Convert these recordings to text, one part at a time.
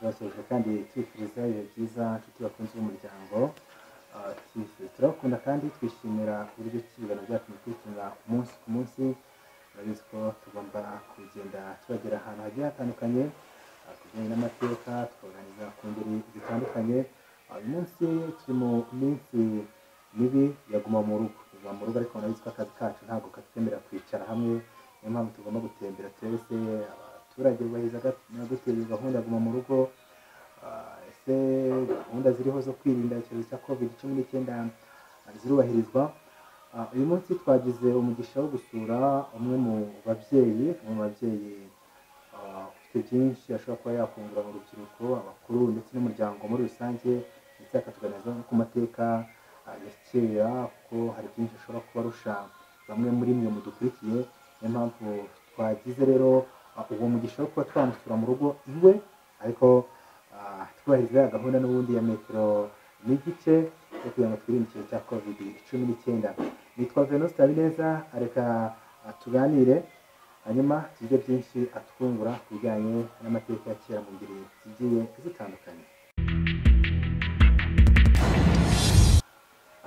tubashoje kandi twifuriza ibihe byiza nshuti bakunze umuryango turakunda kandi twishimira uburyo ibiganiro byacu bikurikirana umunsi ku munsi. Urabizi ko tugomba kugenda tubagera ahantu hagiye hatandukanye kujyanye n'amateka, tukaganiriza ku ngeri zitandukanye. Uyu munsi turi mu minsi mibi yaguma mu rugo ariko urabizi ko akazi kacu ntabwo katwemerera kwicara hamwe, niyo mpamvu tugomba gutembera twese abaturage bubahiriza gutera gahunda yaguma mu rugo. Ese gahunda ziriho zo kwirinda icyorezo cya COVID-19 zirubahirizwa? Uyu munsi twagize umugisha wo gusura umwe mu babyeyi ufite byinshi ashobora kuba yakungura mu rubyiruko, abakuru ndetse n'umuryango muri rusange, ndetse akatuganiriza no ku mateka ya kera kuko hari byinshi ashobora kuba arusha bamwe muri mwe mudukurikiye. Niyo mpamvu twagize rero uwo mugisha wo kuba twamusura mu rugo iwe, ariko twubahiriza gahunda n'ubundi ya metero n'igice yo kugira ngo twirinde icyorezo cya COVID-19. Nitwa Venuste Habineza, reka tuganire hanyuma tujye byinshi atwungura ku bijyanye n'amateka ya kera mu ngeri zigiye zitandukanye.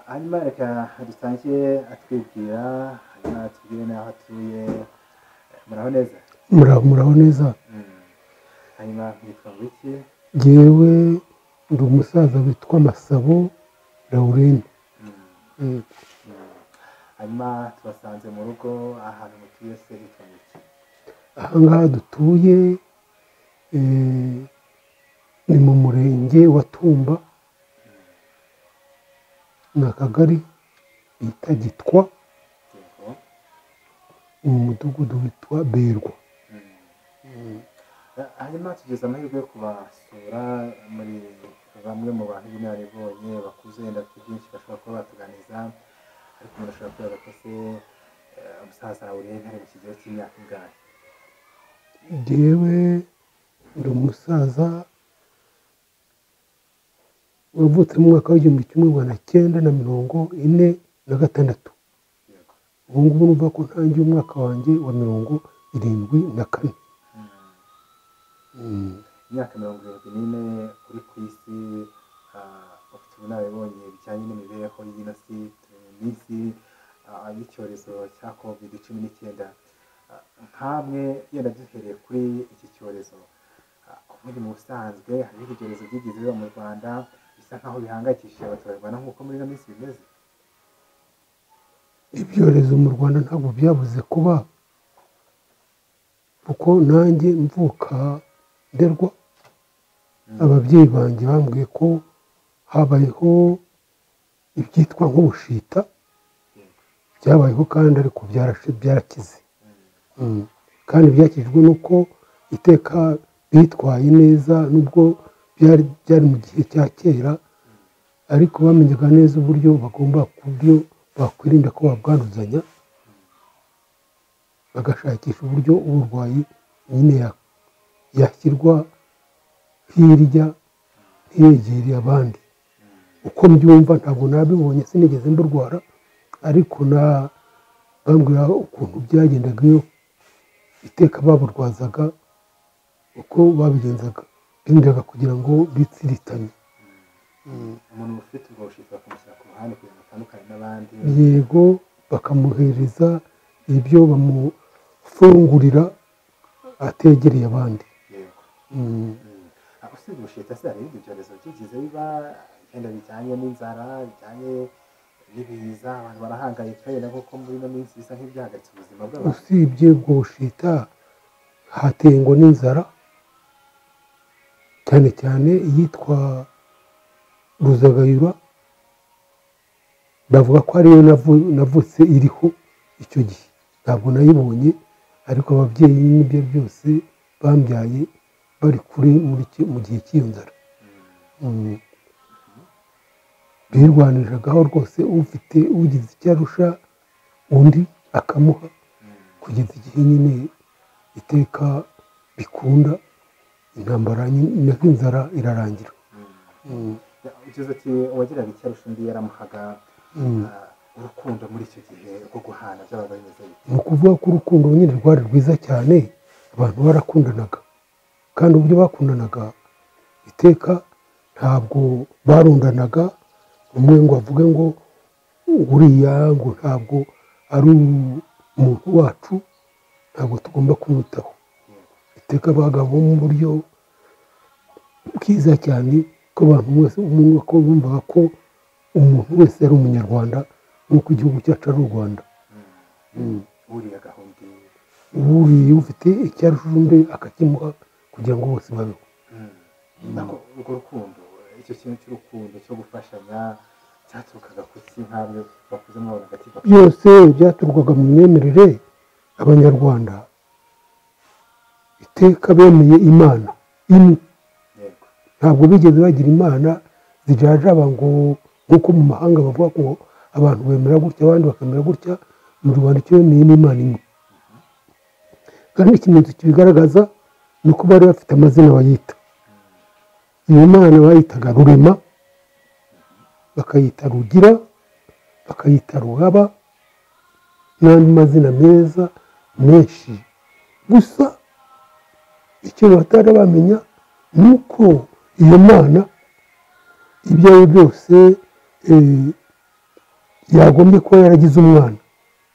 Hanyuma reka dutangire atwibwira, hanyuma tubwire n'aho atuye. Muraho neza? Muraho neza. Hanyuma mwitwa iki? Jewe ndi umusaza witwa Masabo Laurine. Hanyuma tubasanze mu rugo, ahantu mutuye se hitwa iki? Aha ngaha dutuye ni mu murenge wa Tumba, ni akagari bita Gitwa, mu mudugudu witwa Berwa. Hanyuma tugeze amahirwe yo kubasura muri bamwe mu bantu b'inararibonye bakuze, ndetse byinshi bashobora kuba batuganiza, ariko umuntu ashobora kwibaza ko se umusaza Laurine ari mu kigero cy'imyaka ingahe? Jewe ndi umusaza wavutse mu mwaka w'1946. Ubu ngubu numva ko ntangiye umwaka wanjye wa 74. Imyaka 74 uri ku isi, ufite ubunararibonye bijyanye n'imibereho y'isi minsi y'icyorezo cya COVID-19. Nkamwe yenda duhereye kuri iki cyorezo, ubundi mu busanzwe hariho ibyorezo byigeze biba mu Rwanda bisa nkaho bihangayikishije abaturarwanda nk'uko muri ino minsi bimeze? Ibyorezo mu Rwanda ntabwo byabuze kuba, kuko nanjye mvuka nderwa, ababyeyi banjye bambwiye ko habayeho ibyitwa nk'ubushita, byabayeho kandi ariko byarakize. Kandi byakijwe nuko iteka bitwaye neza, nubwo byari mu gihe cya kera, ariko bamenyaga neza uburyo bagomba kubyo bakwirinda ko babwanduzanya, bagashakisha uburyo uburwayi nyine yashyirwa hirya ntiyegere abandi. Uko mbyumva ntabwo nabibonye, sinigeze mburwara, ariko bambwira ukuntu byagendaga iyo iteka baburwazaga, uko babigenzaga birindaga kugira ngo bitsiritanye. Umuntu ufite ubwo bushita bakamushyira ku ruhande kugira ngo atandukane n'abandi? Yego, bakamuhereza ibyo bamufungurira ategereye abandi. Usibye ubushita se hari ibindi byorezo byigeze biba yenda bijyanye n'inzara, bijyanye n'ibiza, abantu barahangayika yenda nk'uko muri ino minsi bisa nk'ibyahagaritse ubuzima bw'abantu? Usibye ubwo bushita hateye ngo n'inzara, cyane cyane iyitwa Ruzagayura, bavuga ko ariyo navutse iriho icyo gihe. Ntabwo nayibonye, ariko ababyeyi n'ibyo byose bambyaye bari kuri mu gihe cy'iyo nzara. Birwaniragaho rwose, ugize icyo arusha undi akamuha, kugeza igihe nyine iteka bikunda, intambara n'inzara irarangira. Ugeze ati uwagiraga icyo arusha undi yaramuhaga. Urukundo muri icyo gihe rwo guhana byabaga bimeze bite? Ni ukuvuga ko urukundo nyine rwari rwiza cyane, abantu barakundanaga, kandi uburyo bakundanaga iteka ntabwo barundanaga umwe ngo avuge ngo uriya ngo ntabwo ari umuntu wacu, ntabwo tugomba kumwitaho. Iteka bagabo mu buryo bwiza cyane ko abantu bose ko bumvaga ko umuntu wese ari umunyarwanda nk'uko igihugu cyacu ari u Rwanda. buriya gahunda buriya ufite icyarusha undi akakimuha kugira ngo bose babeho. urwo rukundo, icyo kintu cy'urukundo cyo gufashanya cyaturukaga ku ki nk'abyo bakuze mwabona hagati byose byaturukaga mu myemerere. Abanyarwanda iteka bemeye Imana imwe, ntabwo bigeze bagira imana zijajaba ngo nk'uko mu mahanga bavuga ko abantu bemera gutya abandi bakemera gutya. Mu Rwanda icyo bemeye ni Imana imwe, kandi ikimenyetso kibigaragaza ni uko bari bafite amazina bayita. Iyo Mana bayitaga Rurema, bakayita Rugira, bakayita Ruhaba n'andi mazina meza menshi. Gusa icyo batari bamenya ni uko iyo Mana ibyo ari byose yagombye kuba yaragize umwana,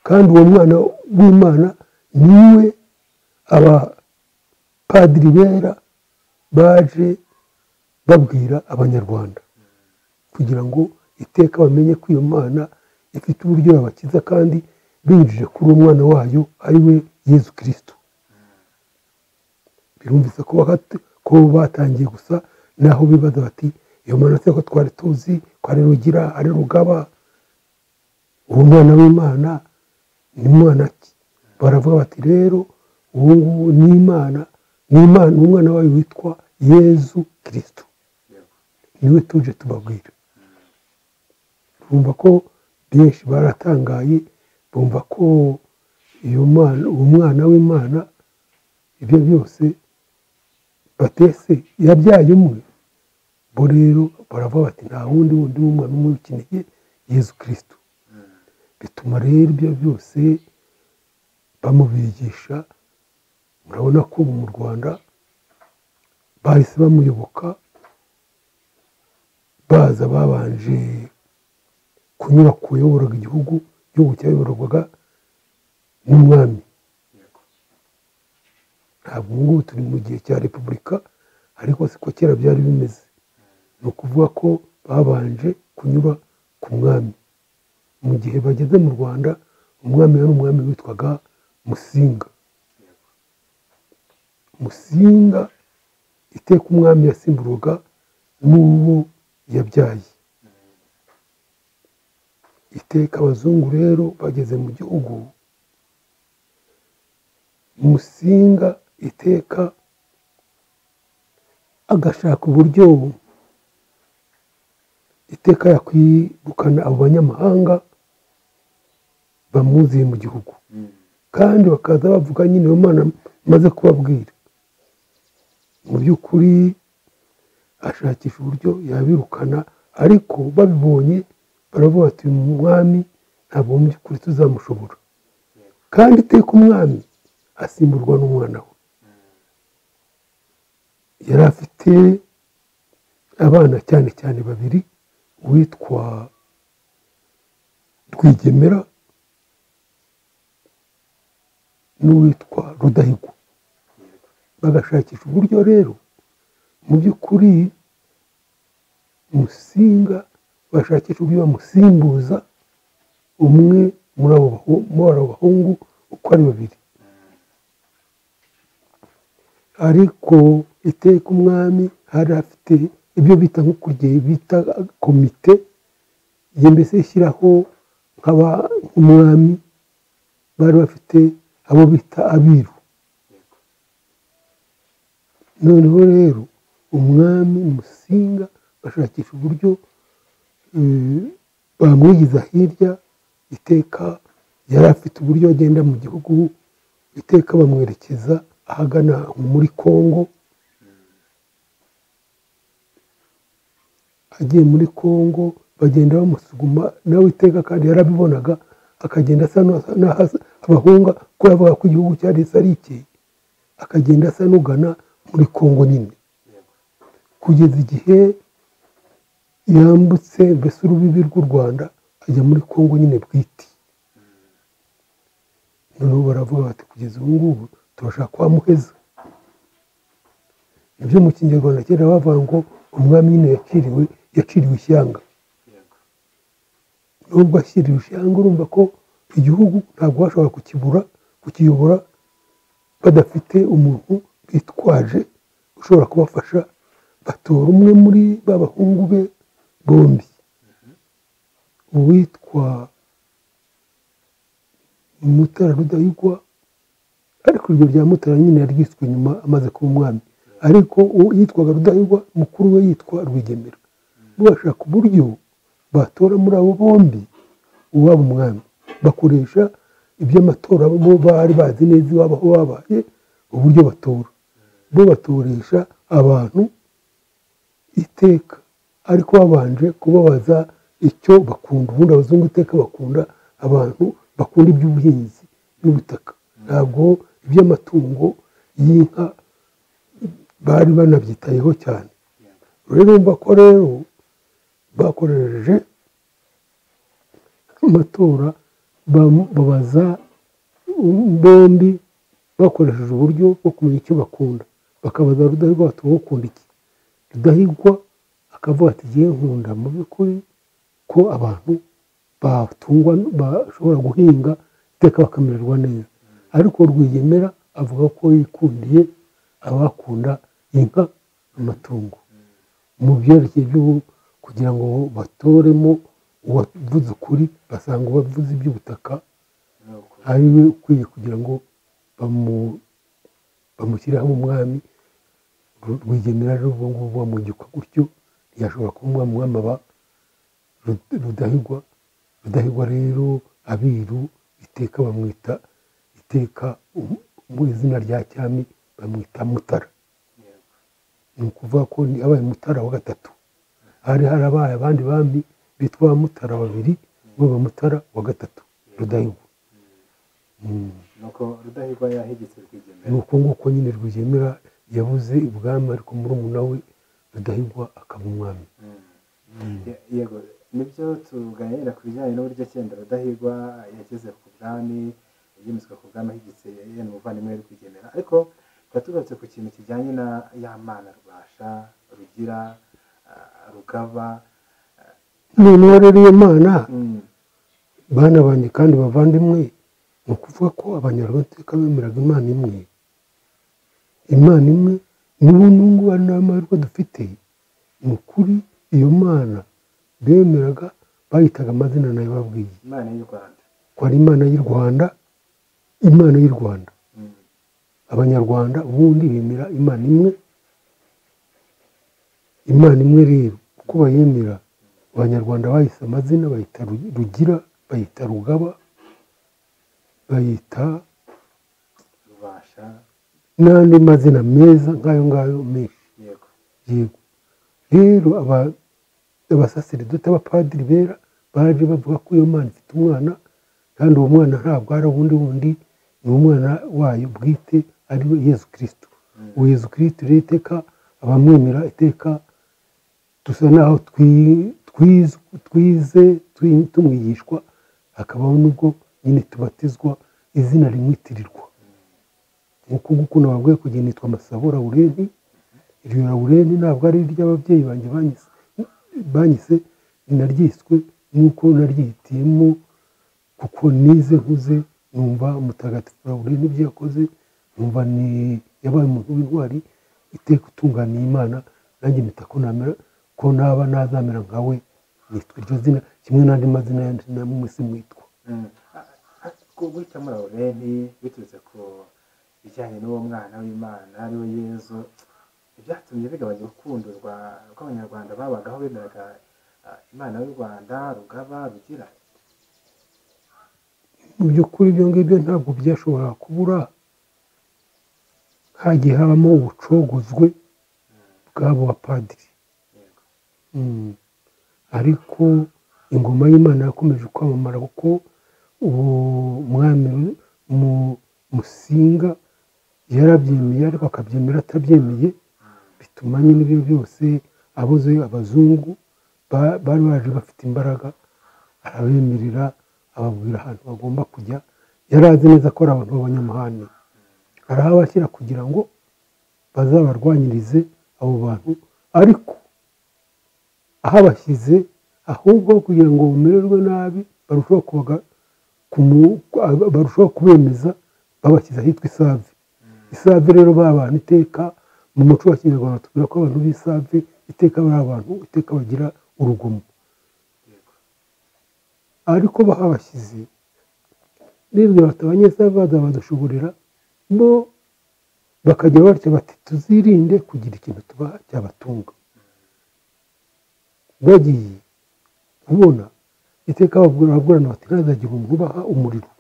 kandi uwo mwana w'Imana niwe abapadiri bera baje babwira Abanyarwanda kugira ngo iteka bamenye ko iyo Mana ifite uburyo yabakiza kandi binyujije kuri uwo mwana wayo ari we Yezu Kristo. Birumvise ko batangiye gusa naho bibaza bati iyo Mana se ko twari tuzi ko ari Rugira ari Rugaba, uwo mwana w'Imana ni mwana ki? Baravuga bati rero uwo nguwo ni Imana, umwana wayo witwa Yezu Kristo, niwe tuje tubabwira. Bumva ko benshi baratangaye, bumva ko iyo Mana, umwana w'Imana ibyo byose batese yabyaye umwe. Bo rero baravuga bati nta wundi w'umwana umwe ukeneye Yezu Kristo. Bituma rero ibyo byose bamubigisha. Murabona ko mu Rwanda bahise bamuyoboka, baza babanje kunyura ku yayoboraga igihugu cyayoborwaga n'umwami. Ntabwo ubu ngubu turi mu gihe cya repubulika, ariko siko kera byari bimeze. Ni ukuvuga ko babanje kunyura ku mwami. Mu gihe bageze mu Rwanda, umwami yari umwami witwaga Musinga. Musinga iteka umwami yasimburwaga n'uwo yabyaye. Iteka abazungu rero bageze mu gihugu, Musinga iteka agashaka uburyo iteka yakwirukana abo banyamahanga bamuziye mu gihugu, kandi bakaza bavuga nyine iyo Mana maze kubabwira. Mu by'ukuri ashakisha uburyo yabirukana, ariko babibonye baravuga ati uyu mwami ntabwo mu by'ukuri tuzamushobora. Kandi iteka umwami asimburwa n'umwana we. Yari afite abana cyane cyane babiri, uwitwa Rwigemera n'uwitwa Rudahigwa. Bagashakisha uburyo rero mu by'ukuri Musinga bashakisha uburyo bamusimbuza umwe muri abo bahungu uko ari babiri. Ariko iteka umwami hari afite ibyo bita bita komite, mbese ishyiraho nk'umwami. Bari bafite abo bita abiru. Noneho rero umwami Musinga bashakisha uburyo bamwigiza hirya. Iteka yari afite uburyo agenda mu gihugu, iteka bamwerekeza ahagana muri Kongo. Agiye muri Kongo bagenda bamusuguma, nawe iteka kandi yarabibonaga, akagenda asa abahunga ko yavuga ko igihugu cyari ari icye, akagenda asa n'ugana muri Kongo nyine. kugeza igihe yambutse mbese urubibi rw'u Rwanda ajya muri Kongo nyine bwite. Noneho baravuga bati kugeza ubu ngubu turashaka kwa Muheza. Ibyo mu Kinyarwanda kera bavuga ngo umwami nyine yaciriwe ishyanga. Nubwo ashyiriwe ishyanga urumva ko igihugu ntabwo bashobora kukiyobora badafite umuntu bitwaje ushobora kubafasha. Batora umwe muri b'abahungu be bombi, uwitwa Mutara Rudahigwa, ariko iryo rya Mutara nyine yaryiswe nyuma amaze kuba umwami, ariko yitwaga Rudahigwa, mukuru we yitwa Rwigemera. Bashaka uburyo batora muri abo bombi uwaba umwami, bakoresha iby'amatora bo bari bazi neza iwabo aho babaye uburyo batora. Bo batoresha abantu iteka, ariko babanje kubabaza icyo bakunda. Ubundi abazungu iteka bakunda abantu bakunda iby'ubuhinzi n'ubutaka, ntabwo iby'amatungo y'inka bari banabyitayeho cyane. Rero urumva ko rero bakoresheje amatora, babaza bombi bakoresheje uburyo bwo kumenya icyo bakunda. Bakabaza Rudahigwa bati wowe ukunda iki? Rudahigwa akavuga ati ngiye nkunda mu by'ukuri ko abantu batungwa bashobora guhinga iteka bakamererwa neza, ariko Rwigemera avuga ko yikundiye abakunda inka amatungo. Mu byerekeye byo kugira ngo batoremo uwavuze ukuri, basanga uwavuze iby'ubutaka ari we ukwiye kugira ngo bamushyirireho umwami. Rwigemera rero ubwo ngubwo bamugikwa gutyo, ntiyashobora kuba umwami aba Rudahigwa. Rudahigwa rero abiru iteka bamwita iteka mu izina rya cyami bamwita Mutara. Ni ukuvuga ko yabaye Mutara wa gatatu. Hari harabaye abandi bami bitwa Mutara babiri, we ba Mutara wa gatatu Rudahigwa. Nuko Rudahigwa yahigitse Rwigemera. Nuko nguko nyine Rwigemera yabuze ibwami, ariko murumuna we Rudahigwa akaba umwami. Yego, nibyo tuganira ku bijyanye n'uburyo cyenda Rudahigwa yageze ku bwami, yimitswe ku bwami ahigitse yene umuvandimwe Rwigemera. Ariko tukaba tugarutse ku kintu kijyanye na ya mana Rubasha, Rugira, Rugaba. Noneho rero iyo mana bana banjye kandi bavandimwe, ni ukuvuga ko abanyarwanda iteka bemeraga imana imwe. Imana imwe nibo nungu ari n'amahirwe dufite. Ni ukuri iyo mana bemeraga bayitaga amazina nayo babwiye, Imana y'u Rwanda, ko ari Imana y'u Rwanda. Imana y'u Rwanda, abanyarwanda ubundi bemera imana imwe. Imana imwe rero uko bayemera, abanyarwanda bahise amazina, bayita Rugira, bayita Rugaba, bayita Rubasha n'andi mazina meza nk'ayo ngayo menshi. Yego rero abasaseredoti, abapadiri bera baje bavuga ko iyo mana ifite umwana, kandi uwo mwana ntabwo ari ubundi, ni umwana wayo bwite, ari we Yezu Kristo. Uwo Yezu Kristo rero iteka abamwemera iteka dusa naho twize tumwigishwa, hakabaho n'ubwo nyine tubatizwa izina rimwitirirwa. Nk'uko nguko nababwiye kugira nitwa Masabo Lawurenti. Iryo Lawurenti ntabwo ari iry'ababyeyi banjye banyise, naryiswe nk'uko naryihitiyemo, kuko nize nkuze numva Mutagatifu Lawurenti ibyo yakoze, numva ni yabaye umuntu w'intwari iteka utunganiye Imana, nanjye mpita ko naba nazamera nkawe, nitwa iryo zina kimwe n'andi mazina yandi namwe se mwitwa. Guhitamo Lawurenti biturutse ku bijyanye n'uwo mwana w'Imana ari we Yezu, byatumye bigabanya urukundo rw'abanyarwanda babagaho bemeraga Imana y'u Rwanda, Rugaba, Rugira. Mu by'ukuri ibyo ngibyo ntabwo byashobora kubura, hagiye habamo ubucogozwe bw'abo bapadiri. Ariko ingoma y'Imana yakomeje kwamamara, kuko uwo mwami Musinga yarabyemeye, ariko akabyemera atabyemeye. bituma nyine ibyo byose abuze abazungu bari baje bafite imbaraga, arabemerera ababwira ahantu bagomba kujya. Yari azi neza ko ari abantu b'abanyamahane, arahabashyira kugira ngo bazabarwanyirize abo bantu, ariko ahabashyize ahubwo kugira ngo bamererwe nabi barushaho kubemeza, babashyize ahitwa Isave. Isave rero ba bantu iteka mu muco wa kinyarwanda tubwira ko abantu b'Isave iteka bari abantu iteka bagira urugomo, ariko bahabashyize n'ibyo abanyesave bazabadushoborera bo bakajya batya bati tuzirinde kugira ikintu tubaha cyabatunga. Bagiye kubona iteka babwirana bati ntazagira umuntu ubaha umuriro,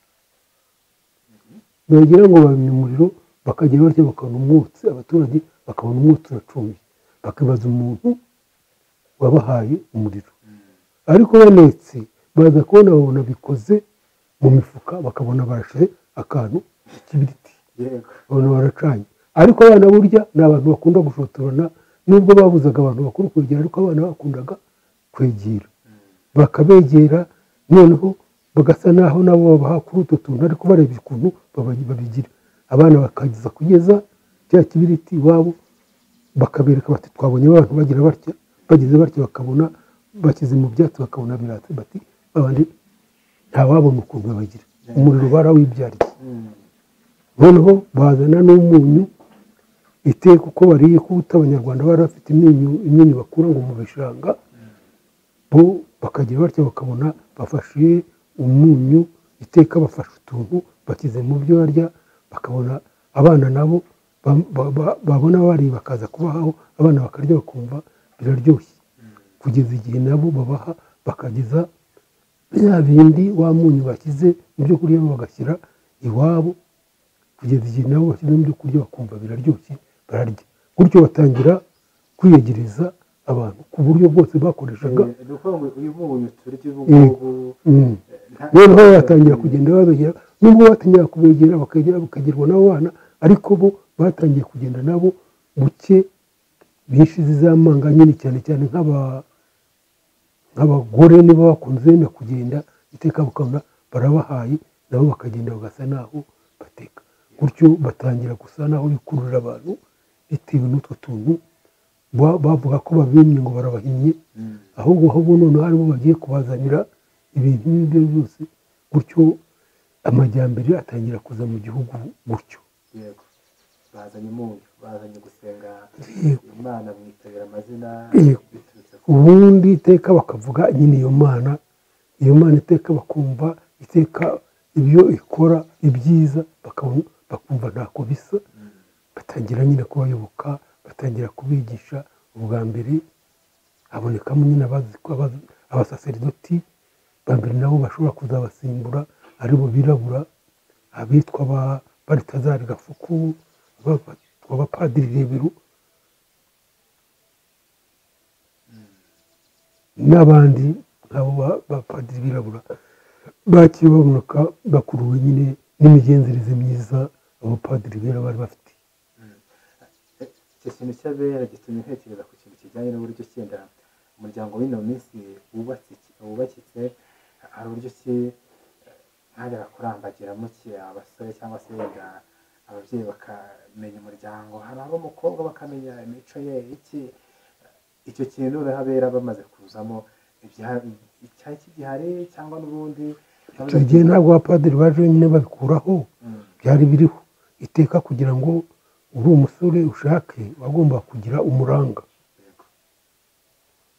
bagira ngo babime umuriro, bakajya batya bakabona umwotsi, abaturage bakabona umwotsi uracumye, bakibaza umuntu wabahaye umuriro. Ariko banetse baza kubona babona bikoze mu mifuka, bakabona barashize akantu k'ikibiriti, babona baracanye. Ariko abana burya ni abantu bakunda gushotorana, nubwo babuzaga abantu bakuru kwegera, ariko abana bakundaga kwegera, bakabegera, noneho bagasa naho nabo babaha kuri utwo tuntu, ariko bareba ukuntu babigira. Abana bakageza kugeza cya kibiriti iwabo, bakabereka bati twabonye abantu bagira batya, bageze batya bakabona bashyize mu byatsi, bakabona biratse, bati abandi ntawabona ukuntu babagira, umuriro barawibyariye. Noneho bazana n'umunyu, iteka uko bariye, kuko abanyarwanda bari bafite imyunyu bakura ngo mu bishanga, bo bakagira batya bakabona bafashe umunyu, iteka bafashe utuntu bakize mu byo barya, bakabona abana nabo babona bariye bakaza kubahaho, abana bakarya bakumva biraryoshye, kugeza igihe nabo babaha bakageza bya bindi wa munyu bashyize mu byo kurya bagashyira iwabo, kugeza igihe nabo bashyize mu byo kurya bakumva biraryoshye, bararya. Gutyo batangira kwiyegereza abantu ku buryo bwose bakoreshaga. Noneho batangira kugenda babegera, nubwo batangira kubegera bakagerwa n'abo bana, ariko bo batangiye kugenda nabo buke, bishize iz'amanga nyine, cyane cyane nk'abagore nibo bakunze na kugenda, iteka bakabona barabahaye, nabo bakagenda bagasa naho bateka. Gutyo batangira gusa naho bikururira abantu bitewe n'utwo tuntu bavuga ko babimye ngo barabahinnye, ahubwo noneho harimo bagiye kubazanira ibintu n'ibyo byose. Gutyo amajyambere atangira kuza mu gihugu gutyo. Yego, bazanye umunyu, bazanye gusenga Imana, mwitabira amazina biturutse ubundi iteka bakavuga nyine iyo Mana iteka bakumva iteka ibyo ikora ibyiza, bakumva ntako bisa, batangira nyine kubayoboka, batangira kubigisha. Ubwa mbere habonekamo nyine abasaseridoti ba mbere nabo bashobora kuzabasimbura, aribo birabura, abitwa Baritazari Gafuku, abapadiri Rebero n'abandi nk'abo bapadiri birabura, bakiye baboneka bakuruwe nyine n'imigenzereze myiza abapadiri bera bari bafite. icyo kintu cy'abera gitumye ntekereza ku kintu kijyanye n'uburyo cyenda umuryango w'ino minsi wubakitse, hari uburyo ki ntajya kurambagiramo abasore cyangwa se wenda ababyeyi bakamenya umuryango, hari umukobwa bakamenya imico ye, icyo kintu noneho abera bamaze kuzamo icyari kigihari cyangwa n'ubundi. Icyo gihe ntabwo abapadiri baje nyine babikuraho, byari biriho iteka kugira ngo uri umusore ushake wagomba kugira umuranga.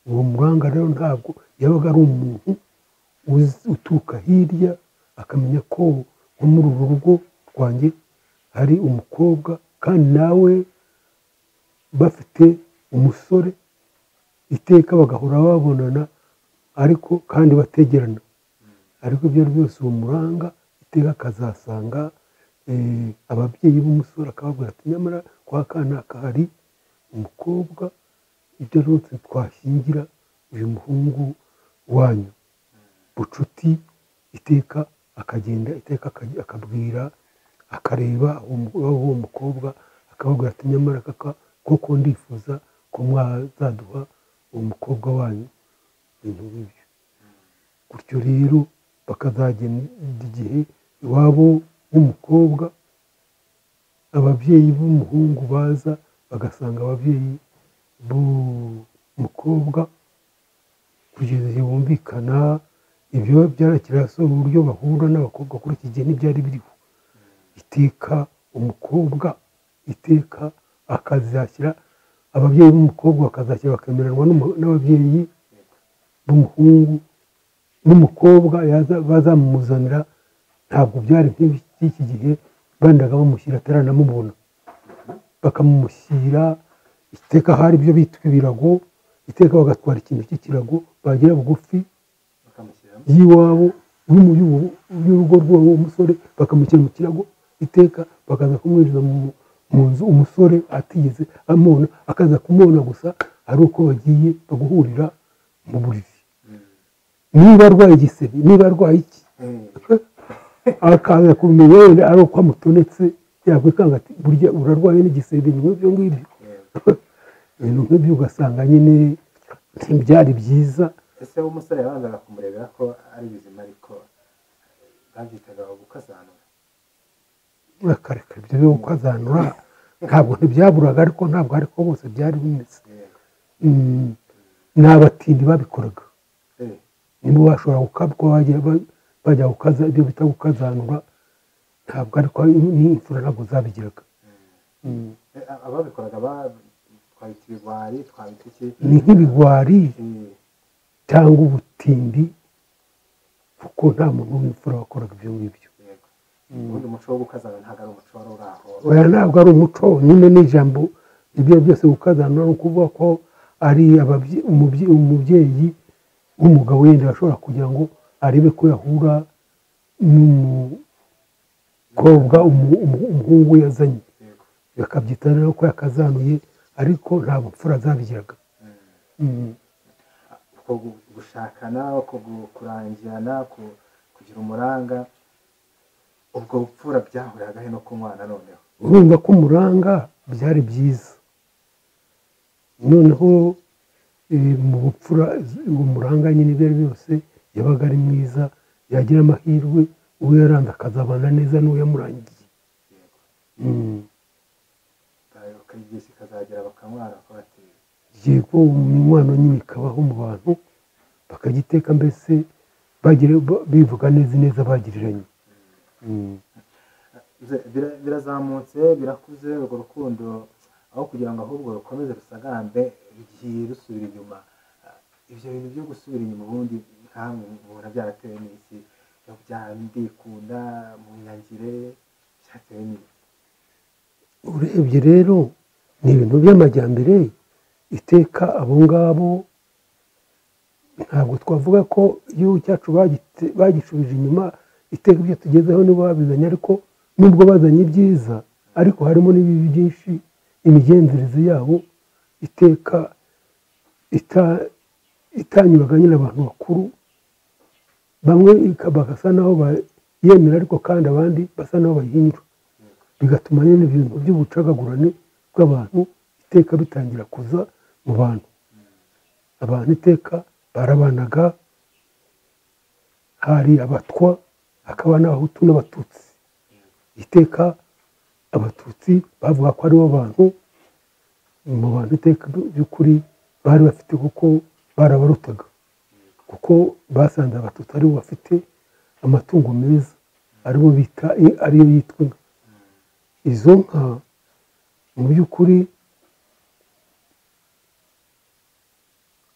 Uwo muranga rero ntabwo yabaga ari umuntu uturuka hirya akamenya ko nko muri uru rugo rwanjye hari umukobwa, kandi nawe bafite umusore, iteka bagahora babonana ariko kandi bategerana. Ariko ibyo byose uwo muranga iteka akazasanga ababyeyi b'umusore akababwira ati nyamara kwa kanaka hari umukobwa, ibyo rwose twashyingira uyu muhungu wanyu. Bucuti iteka akagenda, iteka akabwira, akareba uwo mukobwa akababwira ati nyamara kaka kuko ndifuza ko mwazaduha uwo mukobwa wanyu ibintu nk'ibyo gutyo rero bakazagenda igihe iwabo w'umukobwa ababyeyi b'umuhungu baza bagasanga ababyeyi b'umukobwa kugeza igihe bumvikana ibyo byarakirasoza uburyo bahura n'abakobwa kuri iki gihe ntibyari biriho iteka umukobwa iteka akazashyira ababyeyi b'umukobwa bakazashyira bakemererwa n'ababyeyi b'umuhungu n'umukobwa bazamumuzanira ntabwo byari nk'iki gihe bandaga bamushyira ataranamubona bakamumushyira iteka hari ibyo bitwa ibirago iteka bagatwara ikintu cy'ikirago bagera bugufi y'iwabo y'urugo rw'uwo musore bakamushyira mu kirago iteka bakaza kumwinjiza mu nzu umusore atigeze amubona akaza kumubona gusa ari uko bagiye baguhurira mu buriri niba arwaye igisebe niba arwaye iki akaza kumenya wenda ari uko amutonetse yakwikanga ati burya urarwaye n'igisebe n'ibyo ngibyo ibintu nk'ibyo ugasanga nyine ntibyari byiza. ese umusore yabanzaga kumurebera ko ari bizima ariko babyitaga gukazanura bakareka ibyo byo gukazanura ntabwo ntibyaburaga ariko ntabwo ariko bose byari bimeze ni abatindi babikoraga nibo bashobora gukabwa bajya gukaza ibyo bita gukazanura ntabwo ariko n'imfura ntabwo zabigiraga ababikoraga twabita ibigwari twabita iki ni nk'ibigwari cyangwa ubutindi kuko nta muntu w'imfura wakoraga ibyo ngibyo ubundi umuco wo gukazanura ntabwo ari umuco wari uri aho oya ntabwo ari umuco nyine n'ijambo ibyo byose gukazanura ni ukuvuga ko ari umubyeyi w'umugabo wenda ashobora kugira ngo arebe ko yahura n'umukobwa umuhungu yazanye bakabyita rero ko yakazanuye ariko nta bupfura zabigiraga uko gushakana uko kurangirana kugira umuranga ubwo bupfura byahuriraga he no ku mwana noneho urumva ko umuranga byari byiza noneho mu bupfura uwo muranga nyine ibyo ari byose yabaga ari mwiza yagira amahirwe uwo yaranze akazabana neza n'uwo yamurangiye igihe kikazagera bakamwara bati yego inkwano nyine ikabaho mu bantu bakagiteka mbese bivuga neza bagiriranye birazamutse birakuze urwo rukundo aho kugira ngo ahubwo rukomeze rusagambe rugiye rusubira inyuma ibyo bintu byo gusubira inyuma ubundi nkamwe mubona byaratewe n'iki ndikunda mu nyangire byatewe n'iki urebye rero ni ibintu by'amajyambere iteka abo ngabo ntabwo twavuga ko igihugu cyacu bagishubije inyuma iteka ibyo tugezeho nibo babizanye ariko nubwo bazanye ibyiza ariko harimo n'ibibi byinshi imigenzereze yabo iteka itanyuraga nyine abantu bakuru bamwe bagasa naho bayemera ariko kandi abandi basa naho bayihinyura bigatuma nyine ibintu by'ubucagagurane bw'abantu iteka bitangira kuza mu bantu abantu iteka barabanaga hari abatwa hakaba n'abahutu n'abatutsi iteka abatutsi bavuga ko aribo bantu mu bantu iteka by'ukuri bari bafite kuko barabarutaga kuko basanze abatutsi aribo bafite amatungo meza aribo bita ariyo yitwa inka izo nka mu by'ukuri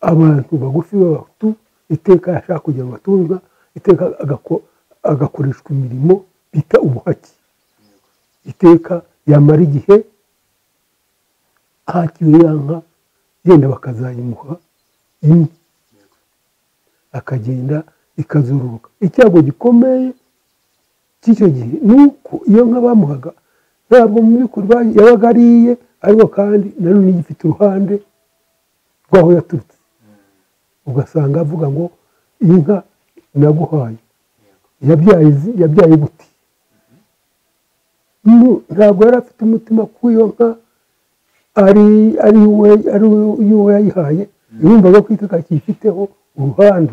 abantu bagufi b'abahutu iteka yashaka kugira ngo batunga iteka agakoreshwa imirimo bita ubuhake iteka yamara igihe hakiwe ya nka yenda bakazayimuha imwe akagenda ikazororoka icyago gikomeye cy'icyo gihe ni uko iyo nka bamuhaga ntabwo mu by'ukuri yabaga ariye ariko kandi nanone igifite uruhande rw'aho yaturutse ugasanga avuga ngo iyi nka naguhaye yabyaye buti ntabwo yari afite umutima ku iyo nka ari we yayihaye, yumvaga ko iteka kiyifiteho uruhande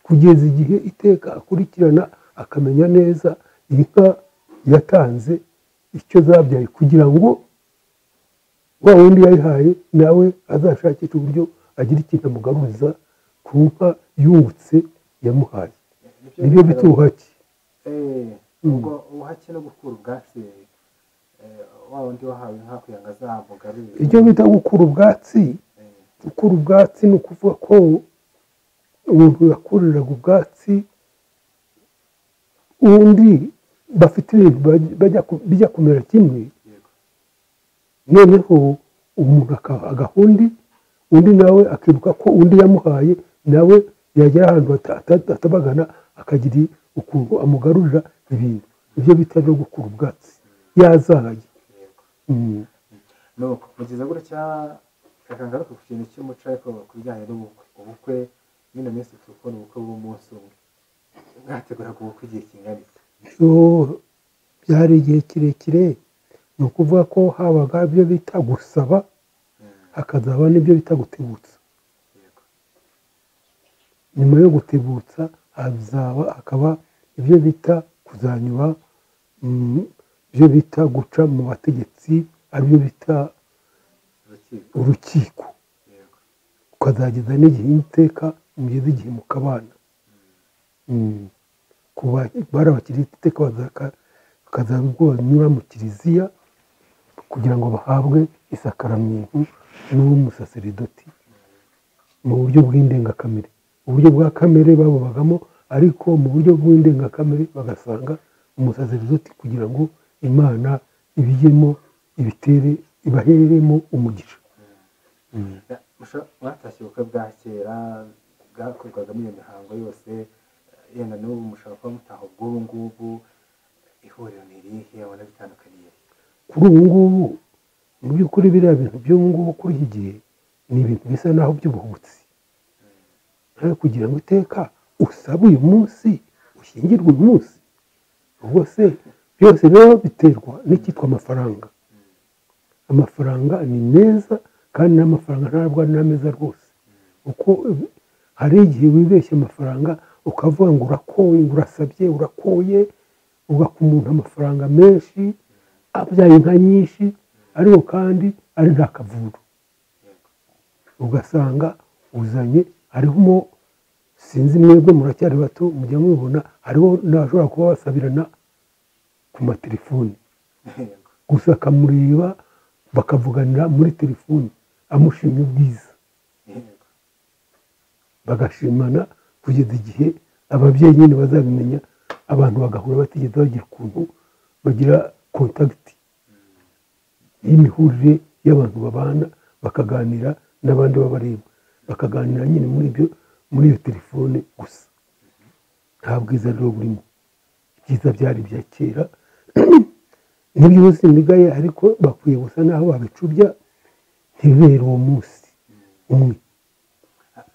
kugeza igihe iteka akurikirana akamenya neza inka yatanze icyo zabyaye, kugira ngo wa wundi yayihaye nawe azashakisha uburyo agira ikintu amugaruriza ku nka yungutse yamuhaye. nibyo bita ubuhake. ubwo ubuhake no gukura ubwatsi wa wundi wahawe inka kugira ngo azamugarurire. ibyo bita gukura ubwatsi. gukura ubwatsi ni ukuvuga ko umuntu yakuriraga ubwatsi undi bafite ibintu bijya kumera kimwe, noneho umuntu agaha undi nawe akibuka ko undi yamuhaye, nawe yagera ahantu atabagana akagira ukuntu amugarurira ibintu. ibyo bita no gukura ubwatsi yazahaye. nuko kugeza gutya reka ngaruke ku kintu cy'umuco, ariko ku bijyanye n'ubukwe. ubukwe nyine minsi turi kubona ubukwe bw'umunsi umwe, mwateguraga ubukwe igihe kingana iki? byari igihe kirekire. ni ukuvuga ko habaga ibyo bita gusaba, hakazaba n'ibyo bita gutebutsa. nyuma yo gutebutsa hakaba ibyo bita kuzanyura, ibyo bita guca mu bategetsi, aribyo bita urukiko. ukazageza n'igihe iteka mugeze igihe mukabana. bari abakirisitu iteka bakazaba ubwo banyura mu kiliziya kugira ngo bahabwe isakaramentu n'umusaseridoti mu buryo bw'indengakamere. uburyo bwa kamere babubagamo, ariko mu buryo bw'indengakamere bagasanga umusaseridoti kugira ngo Imana ibijyemo ibaheremo umugisha. mwatashye ubukwe bwa kera bwakorwagamo iyo mihango yose, yenda n'ubu mushobora kuba mutaha ubw'ubu ngubu, ihuriro ni irihe? abona bitandukaniye kuri ubu ngubu? mu by'ukuri biriya bintu by'ubu ngubu kuri iki gihe ni ibintu bisa naho by'ubuhubutsi. nawe kugira ngo iteka usabe uyu munsi ushyingirwe uyu munsi, ubwo se byose rero biterwa n'icyitwa amafaranga. amafaranga ni meza, kandi n'amafaranga ntabwo ari n'ameza rwose, kuko hari igihe wibeshya amafaranga ukavuga ngo urakoye, urasabye, urakoye, ugaka umuntu amafaranga menshi abyaye inka nyinshi, ariko kandi ari nta kavuro. ugasanga uzanye, hariho sinzi mwebwe muracyari bato mujya mubibona, hariho n'abashobora kuba basabirana ku matelefoni gusa, akamureba bakavuganira muri telefoni amushimye ubwiza, bagashimana kugeza igihe ababyeyi nyine bazabimenya, abantu bagahura batigeze bagira ukuntu bagira kontakiti y'imihurire y'abantu babana, bakaganira n'abandi babareba, bakaganira nyine muri iyo telefone gusa. nta bwiza rero burimo. ibyiza byari ibya kera n'iby'umunsi bigaye, ariko bakwiye gusa naho babicubya ntibibere uwo munsi umwe.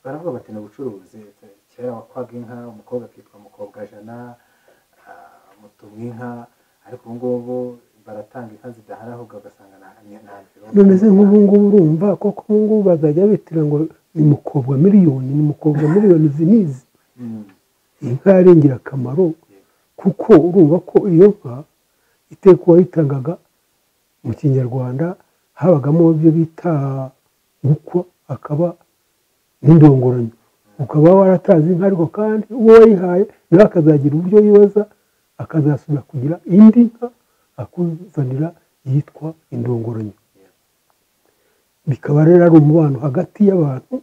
baravuga bati ni ubucuruzi. kera wakwaga inka, umukobwa akitwa mukobwa jana, mutumwa inka, ariko ubu ngubu baratanga inka zidahari, ahubwo ugasanga none se nk'ubu ngubu urumva koko ubu ngubu bazajya bitira ngo ni mukobwa miliyoni, ni mukobwa miliyoni izi n'izi. inka yari ingirakamaro, kuko urumva ko iyo nka iteka uwayitangaga mu kinyarwanda habagamo ibyo bita gukwa, hakaba n'indongoranyo. ukaba waratanze inka, ariko kandi uwo wayihaye nawe akazagira uburyo yibaza, akazasubira kugira indi nka akuzanira yitwa indongoranyo. bikaba rero ari umubano hagati y'abantu,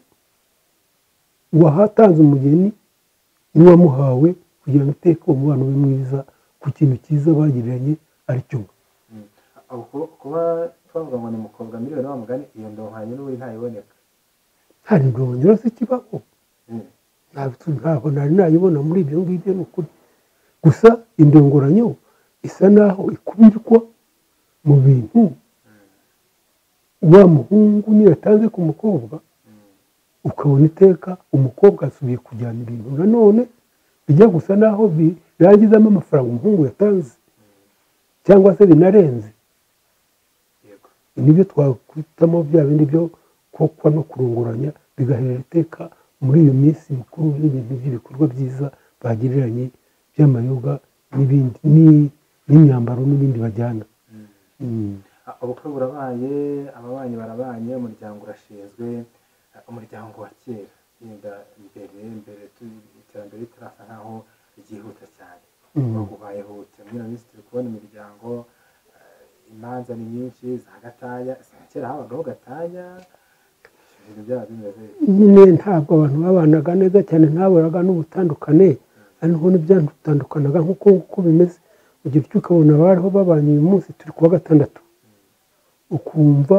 uwahatanze umugeni n'uwamuhawe, kugira ngo iteka umubano ube mwiza ku kintu cyiza bagiriranye ari cyo. kuba twavuga ngo ni mukobwa miliyoni wa mugani, iyo ndongoranyo n'ubu ntayiboneka. hari indongoranyo yose ikibaho, ntabwo nari nayibona muri ibyo ngibyo. ni ukuri gusa indongoranyo isa naho ikubirwa mu bintu wa muhungu niyo yatanze ku mukobwa, ukabona iteka umukobwa asubiye kujyana ibintu nanone bijya gusa naho birangizamo amafaranga umuhungu yatanze, cyangwa se binarenze. nibyo twakwitamo bya bindi byo kokwa no kurunguranya bigahera iteka muri iyo minsi mikuru n'ibintu by'ibikorwa byiza bagiriranye by'amayoga n'ibindi n'imyambaro n'ibindi bajyana. ubukwe burabaye, ababanyi barabanye, umuryango urashinzwe. Umuryango wa kera yenda mbere iterambere ritarasa nkaho ryihuta cyane, ubaye hute muri ino minsi turi kubona imiryango, imanza ni nyinshi za gatanya. Kera habagaho gatanya, ibintu byaba bimeze nyine ntabwo abantu babanaga neza cyane, ntaburaga n'ubutandukane, ariko n'ibyatandukanaga nk'uko bimeze. Ugira icyo ukabona bariho babanye uyu munsi turi kuwa gatandatu, ukumva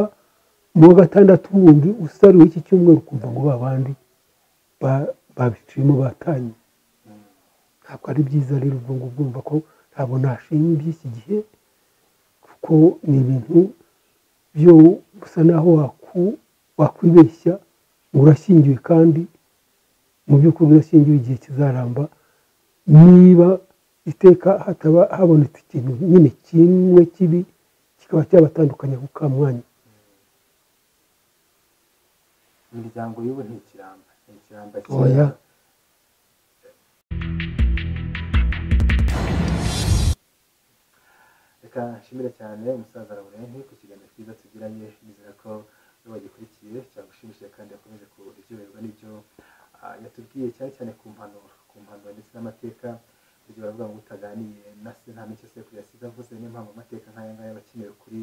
mu wa gatandatu wundi usariwe iki cyumweru ukumva ngo babandi babiciyemo batanye. Ntabwo ari byiza rero ubwo ngubwo, urumva ko ntabwo nashimye iby'iki gihe, kuko ni ibintu byo gusa naho wakwibeshya ngo urashyingiwe, kandi mu by'ukuri urashyingiwe igihe kizaramba. Niba iteka hataba habonetse ikintu nyine kimwe kibi kikaba cyabatandukanya ku ka mwanya. imiryango y'ubu ntikiramba Oya. Reka nshimire cyane umusaza Laurent ku kiganiro cyiza tugiranye. Nizera ko iyo wagikurikiye cyagushimishije kandi yakomeje kuryoherwa n'ibyo yatubwiye, cyane cyane ku mpanuro ndetse n'amateka. Buryo baravuga ngo utaganiye na se nta n'icyo sekuru yasize avuze. Niyo mpamvu amateka nk'aya ngaya aba akenewe kuri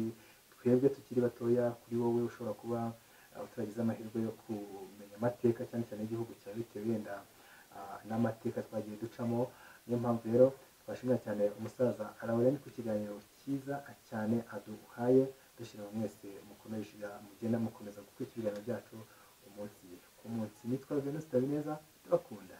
twebwe tukiri batoya, kuri wowe ushobora kuba utaragize amahirwe yo kumenya amateka cyane cyane y'igihugu cyawe bitewe wenda n'amateka twagiye ducamo. Niyo mpamvu rero twashimira cyane umusaza Laurent ku kiganiro cyiza cyane aduhaye. Dushyira mwese mugenda mukomeza gukurikira ibiganiro byacu umunsi ku munsi. Nitwa Venus Habineza, tubakunda.